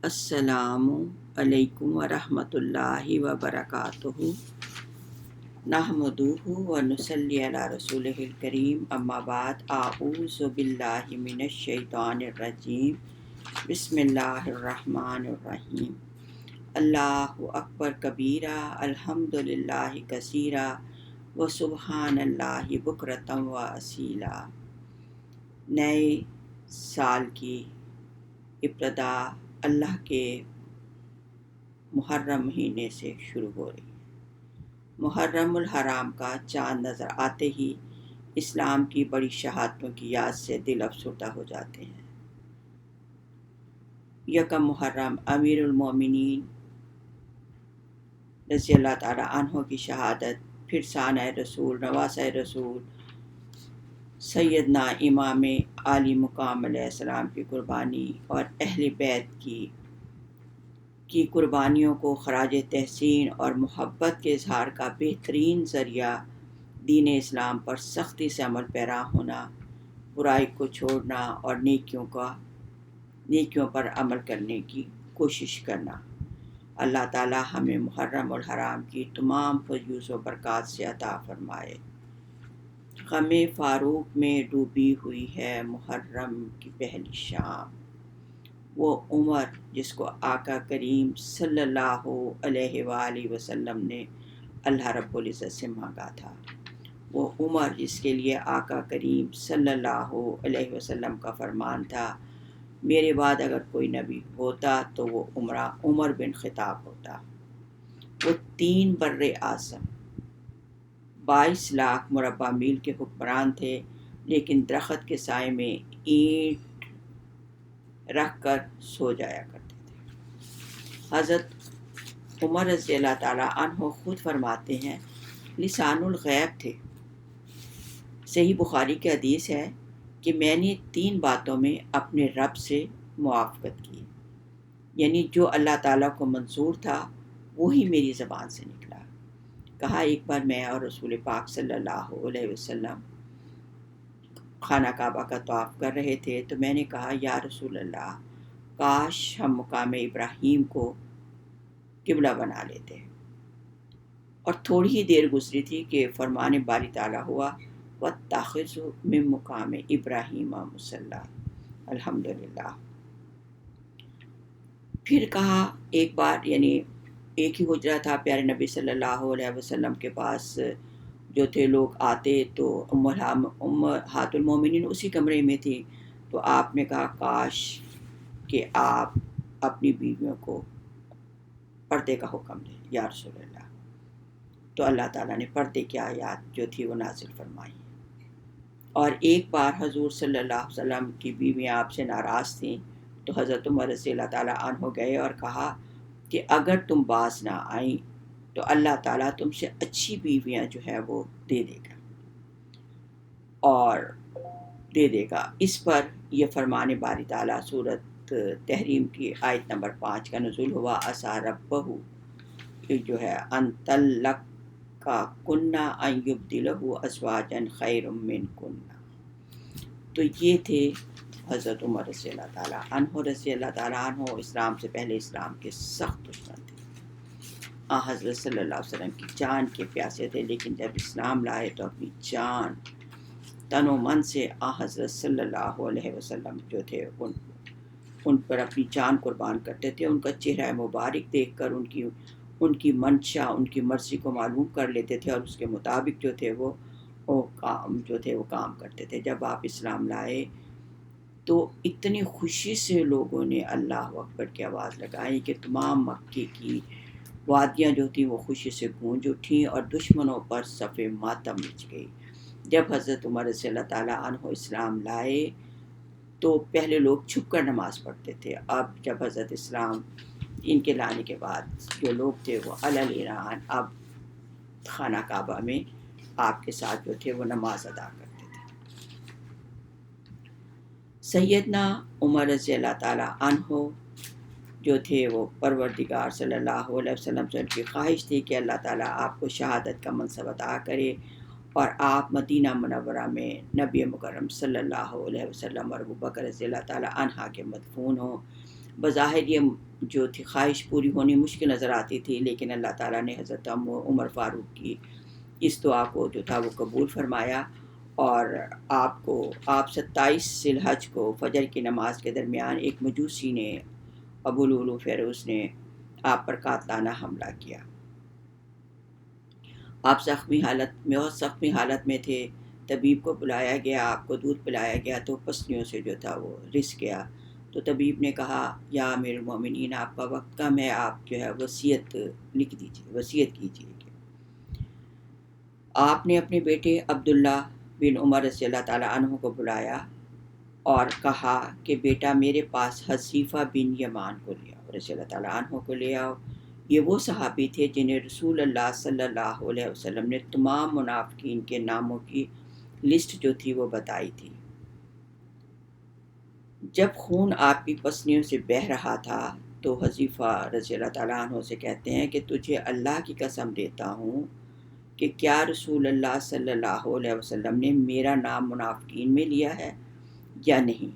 السلام علیکم ورحمۃ اللہ وبرکاتہ نحمدہ ونصلی علی رسولہ الکریم اما بعد اعوذ باللہ من الشیطان الرجیم بسم اللہ الرحمن الرحیم اللہ اکبر کبیرہ الحمد للہ کثیرہ وسبحان اللہ بکرۃ و اصیلا۔ نئے سال کی ابتدا اللہ کے محرم مہینے سے شروع ہو رہی ہے۔ محرم الحرام کا چاند نظر آتے ہی اسلام کی بڑی شہادتوں کی یاد سے دل افسردہ ہو جاتے ہیں۔ یکم محرم امیر المومنین رضی اللہ تعالی عنہ کی شہادت، پھر ثانہ رسول، نواسہ رسول، سیدنا امام عالی مقام علیہ السلام کی قربانی اور اہل بیت کی قربانیوں کو خراج تحسین اور محبت کے اظہار کا بہترین ذریعہ دین اسلام پر سختی سے عمل پیرا ہونا، برائی کو چھوڑنا اور نیکیوں پر عمل کرنے کی کوشش کرنا۔ اللہ تعالی ہمیں محرم الحرام کی تمام فیوز و برکات سے عطا فرمائے۔ غم فاروق میں ڈوبی ہوئی ہے محرم کی پہلی شام، وہ عمر جس کو آقا کریم صلی اللہ علیہ وآلہ وسلم نے اللہ رب العزت سے مانگا تھا، وہ عمر جس کے لیے آقا کریم صلی اللہ علیہ وسلم کا فرمان تھا میرے بعد اگر کوئی نبی ہوتا تو وہ عمر بن خطاب ہوتا۔ وہ 3 بر اعظم 22 لاکھ مربع میل کے حکمران تھے، لیکن درخت کے سائے میں اینٹ رکھ کر سو جایا کرتے تھے۔ حضرت عمر رضی اللہ تعالیٰ عنہ خود فرماتے ہیں لسان الغیب تھے۔ صحیح بخاری کی حدیث ہے کہ میں نے 3 باتوں میں اپنے رب سے موافقت کی، یعنی جو اللہ تعالیٰ کو منظور تھا وہی میری زبان سے نکلا۔ کہا ایک بار میں اور رسول پاک صلی اللہ علیہ وسلم خانہ کعبہ کا طواف کر رہے تھے تو میں نے کہا یا رسول اللہ، کاش ہم مقام ابراہیم کو قبلہ بنا لیتے۔ اور تھوڑی ہی دیر گزری تھی کہ فرمان باری تعالیٰ ہوا وَاتَّخِذُوا مِن مقام ابراہیم مصلی۔ الحمدللہ۔ پھر کہا ایک بار، یعنی ایک ہی حجرہ تھا پیارے نبی صلی اللہ علیہ وسلم کے پاس، جو تھے لوگ آتے تو امہات المومنین اسی کمرے میں تھی، تو آپ نے کہا کاش کہ آپ اپنی بیویوں کو پردے کا حکم دیں یا رسول اللہ۔ تو اللہ تعالیٰ نے پردے کی آیات جو تھی وہ نازل فرمائی۔ اور ایک بار حضور صلی اللہ علیہ وسلم کی بیویاں آپ سے ناراض تھیں تو حضرت عمر رضی اللہ تعالیٰ عنہ گئے اور کہا کہ اگر تم باز نہ آئیں تو اللہ تعالیٰ تم سے اچھی بیویاں جو ہے وہ دے دے گا اور دے دے گا۔ اس پر یہ فرمان باری تعالیٰ سورۃ تحریم کی آیت نمبر 5 کا نزول ہوا، عسیٰ ربہ جو ہے ان طلقا کنہ ان یبدلہ ازواجا خیر منکن۔ تو یہ تھے حضرت عمر رضی اللہ تعالیٰ عنہ رضی اللہ تعالیٰ عنہ۔ اسلام سے پہلے اسلام کے سخت دشمن تھے، حضرت صلی اللہ علیہ وسلم کی جان کے پیاسے تھے، لیکن جب اسلام لائے تو اپنی جان تن و من سے حضرت صلی اللہ علیہ وسلم جو تھے ان پر اپنی جان قربان کرتے تھے۔ ان کا چہرہ مبارک دیکھ کر ان کی منشا، ان کی مرضی کو معلوم کر لیتے تھے اور اس کے مطابق جو تھے وہ کام کرتے تھے۔ جب آپ اسلام لائے تو اتنی خوشی سے لوگوں نے اللہ اکبر کی آواز لگائی کہ تمام مکے کی وادیاں جو تھیں وہ خوشی سے گونج اٹھیں اور دشمنوں پر صف ماتم مچ گئی۔ جب حضرت عمر رضی اللہ تعالیٰ عنہ اسلام لائے تو پہلے لوگ چھپ کر نماز پڑھتے تھے، اب جب حضرت اسلام ان کے لانے کے بعد جو لوگ تھے وہ علنیان اب خانہ کعبہ میں آپ کے ساتھ جو تھے وہ نماز ادا کرتے تھے۔ سیدنا عمر رضی اللہ تعالیٰ عنہ جو تھے وہ پروردگار صلی اللہ علیہ وسلم سے ان کی خواہش تھی کہ اللہ تعالیٰ آپ کو شہادت کا منصب عطا کرے اور آپ مدینہ منورہ میں نبی مکرم صلی اللہ علیہ وسلم اور ابوبکر رضی اللہ تعالیٰ عنہ کے مدفون ہوں۔ بظاہر یہ جو تھی خواہش پوری ہونی مشکل نظر آتی تھی، لیکن اللہ تعالیٰ نے حضرت عمر فاروق کی اس دعا کو جو تھا وہ قبول فرمایا، اور آپ 27 ذی الحج کو فجر کی نماز کے درمیان ایک مجوسی نے، ابو لولو فیروز نے آپ پر قاتلانہ حملہ کیا۔ آپ بہت زخمی حالت میں تھے، طبیب کو بلایا گیا، آپ کو دودھ پلایا گیا تو پسلیوں سے جو تھا وہ رس گیا، تو طبیب نے کہا یا امیر المومنین آپ کا وقت کم ہے، آپ جو ہے وصیت لکھ دیجیے، وصیت کیجیے۔ آپ نے اپنے بیٹے عبداللہ بن عمر رضی اللہ تعالیٰ عنہ کو بلایا اور کہا کہ بیٹا میرے پاس حذیفہ بن یمان کو لے آؤ، رضی اللہ تعالیٰ عنہ کو لے آؤ۔ یہ وہ صحابی تھے جنہیں رسول اللہ صلی اللہ علیہ وسلم نے تمام منافقین کے ناموں کی لسٹ جو تھی وہ بتائی تھی۔ جب خون آپ کی پسلیوں سے بہہ رہا تھا تو حذیفہ رضی اللہ تعالیٰ عنہ سے کہتے ہیں کہ تجھے اللہ کی قسم دیتا ہوں کہ کیا رسول اللہ صلی اللہ علیہ وسلم نے میرا نام منافقین میں لیا ہے یا نہیں؟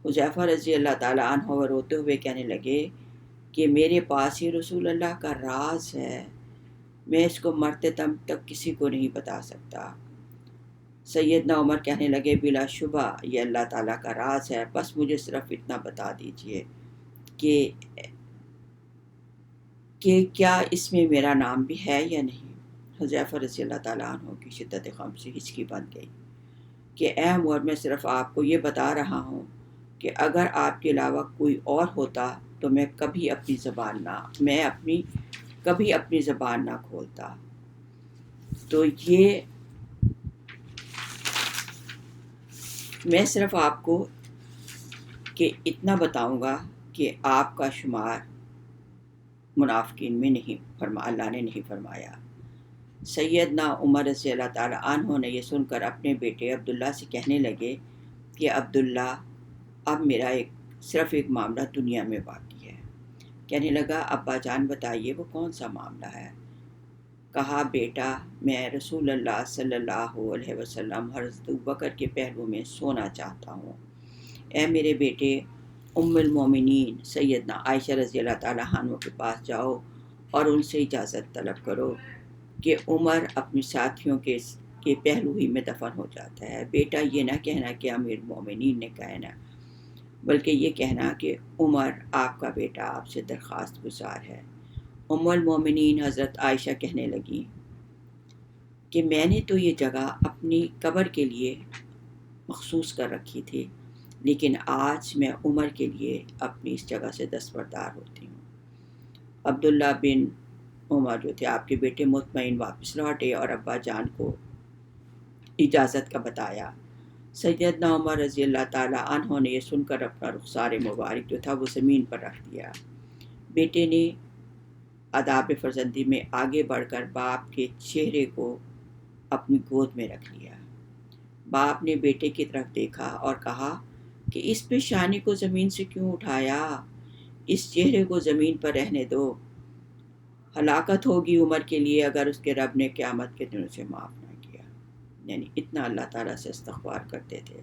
حذیفہ رضی اللہ تعالیٰ عنہ روتے ہوئے کہنے لگے کہ میرے پاس ہی رسول اللہ کا راز ہے، میں اس کو مرتے دم تک کسی کو نہیں بتا سکتا۔ سیدنا عمر کہنے لگے بلا شبہ یہ اللہ تعالیٰ کا راز ہے، بس مجھے صرف اتنا بتا دیجئے کہ کیا اس میں میرا نام بھی ہے یا نہیں؟ حذیفہ رضی اللہ تعالیٰ عنہ کی شدت غم سے ہچکی بن گئی کہ اے عمر، میں صرف آپ کو یہ بتا رہا ہوں کہ اگر آپ کے علاوہ کوئی اور ہوتا تو میں کبھی اپنی زبان نہ کھولتا۔ تو یہ میں صرف آپ کو کہ اتنا بتاؤں گا کہ آپ کا شمار منافقین میں اللہ نے نہیں فرمایا۔ سیدنا عمر رضی اللہ تعالیٰ عنہ نے یہ سن کر اپنے بیٹے عبداللہ سے کہنے لگے کہ عبداللہ اب میرا صرف ایک معاملہ دنیا میں باقی ہے۔ کہنے لگا ابا جان بتائیے وہ کون سا معاملہ ہے؟ کہا بیٹا میں رسول اللہ صلی اللہ علیہ وسلم حضرت ابوبکر کے پہلو میں سونا چاہتا ہوں۔ اے میرے بیٹے، ام المومنین سیدنا عائشہ رضی اللہ تعالیٰ عنہ کے پاس جاؤ اور ان سے اجازت طلب کرو کہ عمر اپنے ساتھیوں کے پہلو ہی میں دفن ہو جاتا ہے۔ بیٹا یہ نہ کہنا کہ امیر المومنین نے کہنا، بلکہ یہ کہنا کہ عمر آپ کا بیٹا آپ سے درخواست گزار ہے۔ ام المومنین حضرت عائشہ کہنے لگی کہ میں نے تو یہ جگہ اپنی قبر کے لیے مخصوص کر رکھی تھی، لیکن آج میں عمر کے لیے اپنی اس جگہ سے دستبردار ہوتی ہوں۔ عبداللہ بن عمر جو تھے آپ کے بیٹے مطمئن واپس لوٹے اور ابا جان کو اجازت کا بتایا۔ سیدنا عمر رضی اللہ تعالیٰ عنہ نے یہ سن کر اپنا رخسار مبارک جو تھا وہ زمین پر رکھ دیا۔ بیٹے نے آداب فرزندی میں آگے بڑھ کر باپ کے چہرے کو اپنی گود میں رکھ لیا۔ باپ نے بیٹے کی طرف دیکھا اور کہا کہ اس پیشانی کو زمین سے کیوں اٹھایا؟ اس چہرے کو زمین پر رہنے دو، ہلاکت ہوگی عمر کے لیے اگر اس کے رب نے قیامت کے دنوں سے معاف نہ کیا۔ یعنی اتنا اللہ تعالیٰ سے استغفار کرتے تھے۔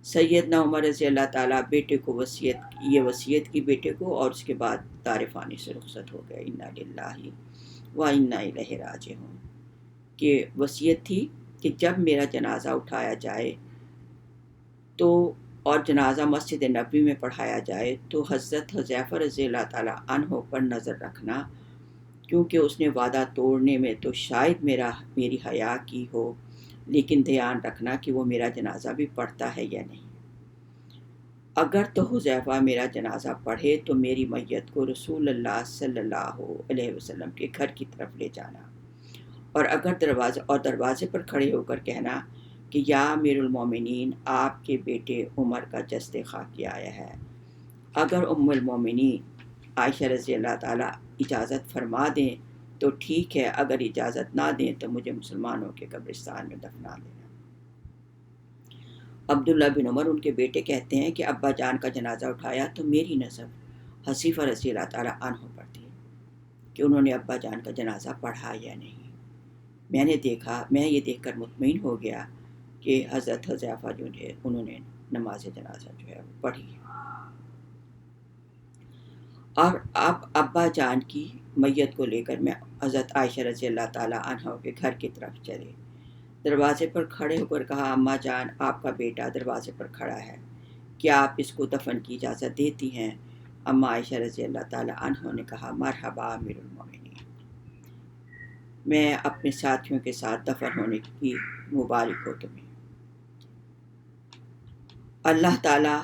سیدنا عمر رضی اللہ تعالیٰ بیٹے کو وصیت کی بیٹے کو، اور اس کے بعد دار فانی سے رخصت ہو گئے۔ انا للہ و انا الیہ راجعون، کہ وصیت تھی کہ جب میرا جنازہ اٹھایا جائے تو اور جنازہ مسجد نبوی میں پڑھایا جائے تو حضرت حذیفہ رضی اللہ تعالیٰ عنہ پر نظر رکھنا، کیونکہ اس نے وعدہ توڑنے میں تو شاید میری حیا کی ہو، لیکن دھیان رکھنا کہ وہ میرا جنازہ بھی پڑھتا ہے یا نہیں۔ اگر تو حذیفہ میرا جنازہ پڑھے تو میری میت کو رسول اللہ صلی اللہ علیہ وسلم کے گھر کی طرف لے جانا، اور دروازے پر کھڑے ہو کر کہنا کہ یا امیر المومنین آپ کے بیٹے عمر کا جسد خاکی آیا ہے۔ اگر ام المومنین عائشہ رضی اللہ تعالیٰ اجازت فرما دیں تو ٹھیک ہے، اگر اجازت نہ دیں تو مجھے مسلمانوں کے قبرستان میں دفنا دینا۔ عبداللہ بن عمر ان کے بیٹے کہتے ہیں کہ ابا جان کا جنازہ اٹھایا تو میری نظر حذیفہ رضی اللہ تعالیٰ عنہ پر تھی کہ انہوں نے ابا جان کا جنازہ پڑھا یا نہیں۔ میں یہ دیکھ کر مطمئن ہو گیا کہ حضرت حذیفہ جو ہے انہوں نے نماز جنازہ جو ہے پڑھی۔ اور اب ابا جان کی میت کو لے کر میں حضرت عائشہ رضی اللہ تعالیٰ عنہ کے گھر کی طرف چلے. دروازے پر کھڑے ہو کر کہا اماں جان آپ کا بیٹا دروازے پر کھڑا ہے, کیا آپ اس کو دفن کی اجازت دیتی ہیں؟ اماں عائشہ رضی اللہ تعالیٰ عنہ نے کہا مرحبا امیر المومنین, میں اپنے ساتھیوں کے ساتھ دفن ہونے کی مبارک ہو تمہیں. اللہ تعالیٰ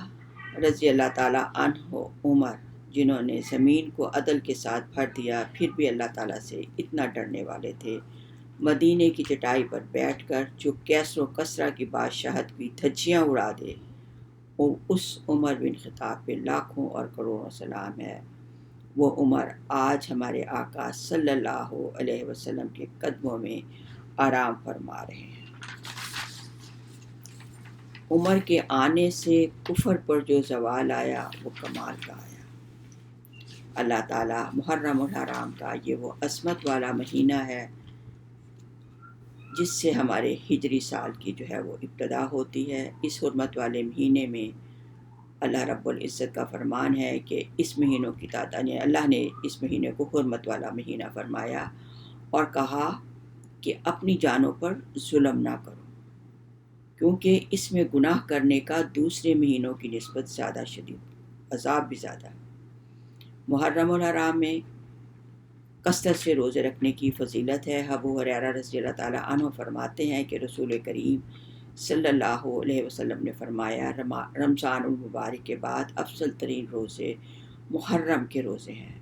رضی اللہ تعالیٰ عنہ عمر جنہوں نے زمین کو عدل کے ساتھ بھر دیا پھر بھی اللہ تعالیٰ سے اتنا ڈرنے والے تھے, مدینے کی چٹائی پر بیٹھ کر جو کیسر و کسرا کی بادشاہت کی دھجیاں اڑا دے, اس عمر بن خطاب پہ لاکھوں اور کروڑوں سلام ہے. وہ عمر آج ہمارے آقا صلی اللہ علیہ وسلم کے قدموں میں آرام فرما رہے ہیں. عمر کے آنے سے کفر پر جو زوال آیا وہ کمال کا آیا. اللہ تعالیٰ محرم الحرام کا یہ وہ عصمت والا مہینہ ہے جس سے ہمارے ہجری سال کی جو ہے وہ ابتدا ہوتی ہے. اس حرمت والے مہینے میں اللہ رب العزت کا فرمان ہے کہ اس مہینوں کی تعداد نے اللہ نے اس مہینے کو حرمت والا مہینہ فرمایا اور کہا کہ اپنی جانوں پر ظلم نہ کرو, کیونکہ اس میں گناہ کرنے کا دوسرے مہینوں کی نسبت زیادہ شدید عذاب بھی زیادہ ہے. محرم الحرام میں کثرت سے روزے رکھنے کی فضیلت ہے. ابو ہریرہ رضی اللہ تعالیٰ عنہ فرماتے ہیں کہ رسول کریم صلی اللہ علیہ وسلم نے فرمایا رمضان المبارک کے بعد افضل ترین روزے محرم کے روزے ہیں.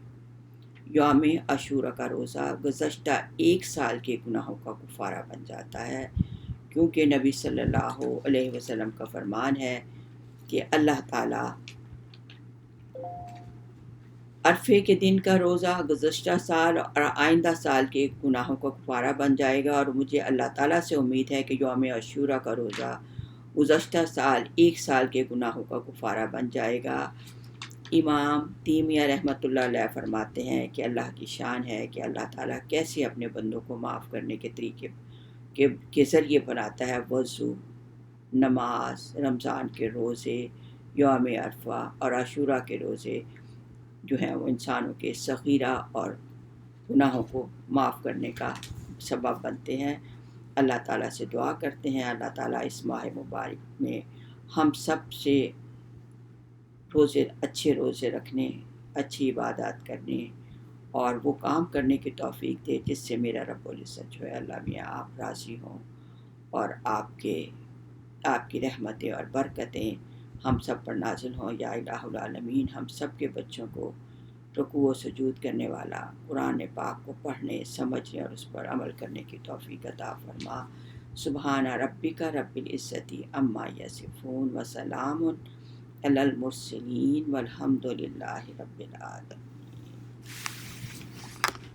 یوم عاشوراء کا روزہ گزشتہ ایک سال کے گناہوں کا کفارہ بن جاتا ہے, کیونکہ نبی صلی اللہ علیہ وسلم کا فرمان ہے کہ اللہ تعالیٰ عرفے کے دن کا روزہ گزشتہ سال اور آئندہ سال کے گناہوں کا کفارہ بن جائے گا, اور مجھے اللہ تعالیٰ سے امید ہے کہ یوم عاشوراء کا روزہ گزشتہ سال ایک سال کے گناہوں کا کفارہ بن جائے گا. امام تیمیہ رحمۃ اللہ علیہ فرماتے ہیں کہ اللہ کی شان ہے کہ اللہ تعالیٰ کیسے اپنے بندوں کو معاف کرنے کے طریقے کے ذریعے بناتا ہے. وضو, نماز, رمضان کے روزے, یوم عرفہ اور عاشوراء کے روزے جو ہیں وہ انسانوں کے صغیرہ اور گناہوں کو معاف کرنے کا سبب بنتے ہیں. اللہ تعالیٰ سے دعا کرتے ہیں اللہ تعالیٰ اس ماہ مبارک میں ہم سب سے اچھے روزے رکھنے, اچھی عبادات کرنے اور وہ کام کرنے کی توفیق دے جس سے میرا رب العزت جو ہے اللہ میاں آپ راضی ہوں, اور آپ کی رحمتیں اور برکتیں ہم سب پر نازل ہوں. یا الہ العالمین ہم سب کے بچوں کو رکوع و سجود کرنے والا قرآن پاک کو پڑھنے, سمجھنے اور اس پر عمل کرنے کی توفیق عطا فرما. سبحان ربک رب العزت عما یصفون وسلام علی المرسلین والحمد للہ رب العالمین.